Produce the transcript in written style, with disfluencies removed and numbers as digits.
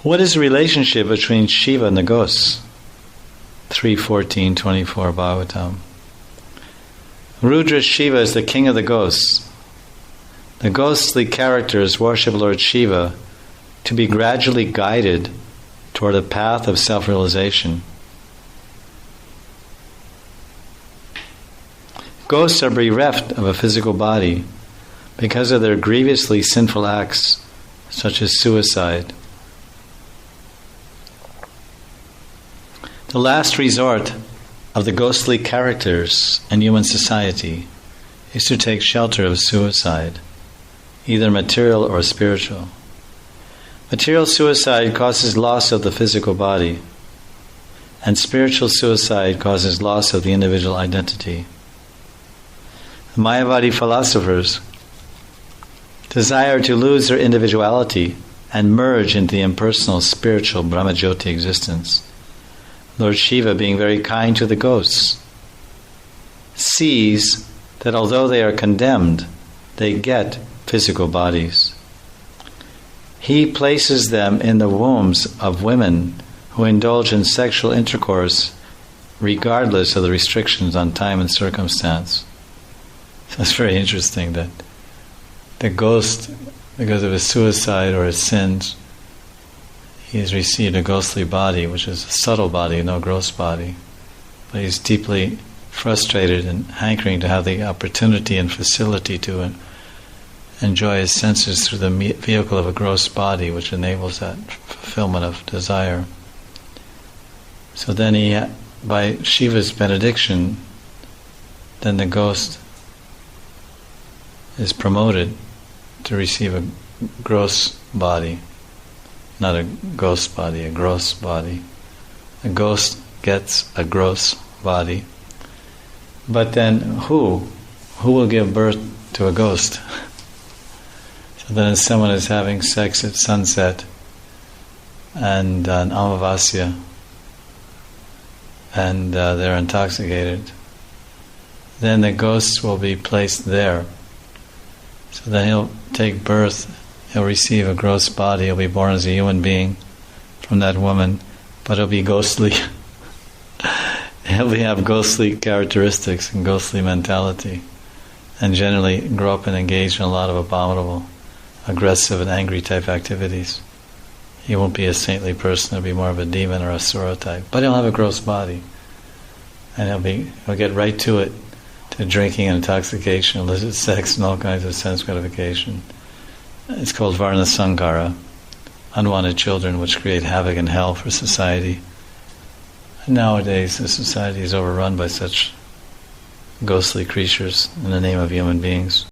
What is the relationship between Shiva and the ghosts? 3:14-24 Bhagavatam. Rudra Shiva is the king of the ghosts. The ghostly characters worship Lord Shiva to be gradually guided toward a path of self-realization. Ghosts are bereft of a physical body because of their grievously sinful acts, such as suicide. The last resort of the ghostly characters in human society is to take shelter of suicide, either material or spiritual. Material suicide causes loss of the physical body, and spiritual suicide causes loss of the individual identity. The Mayavadi philosophers desire to lose their individuality and merge into the impersonal spiritual Brahmajyoti existence. Lord Shiva, being very kind to the ghosts, sees that although they are condemned, they get physical bodies. He places them in the wombs of women who indulge in sexual intercourse regardless of the restrictions on time and circumstance. So it's very interesting that the ghost, because of his suicide or his sins, he has received a ghostly body, which is a subtle body, no gross body. But he's deeply frustrated and hankering to have the opportunity and facility to enjoy his senses through the vehicle of a gross body, which enables that fulfillment of desire. So then he, by Shiva's benediction, then the ghost is promoted to receive a gross body. Not a ghost body, a gross body. A ghost gets a gross body. But then who will give birth to a ghost? So then if someone is having sex at sunset and on Amavasya and they're intoxicated, then the ghost will be placed there. So then he'll take birth, he'll receive a gross body, he'll be born as a human being from that woman, but he'll be ghostly. He'll have ghostly characteristics and ghostly mentality, and generally grow up and engage in a lot of abominable, aggressive and angry type activities. He won't be a saintly person, he'll be more of a demon or a asura type, but he'll have a gross body, and he'll get right to it, to drinking and intoxication, illicit sex and all kinds of sense gratification. It's called Varna Sankara, unwanted children which create havoc in hell for society. And nowadays the society is overrun by such ghostly creatures in the name of human beings.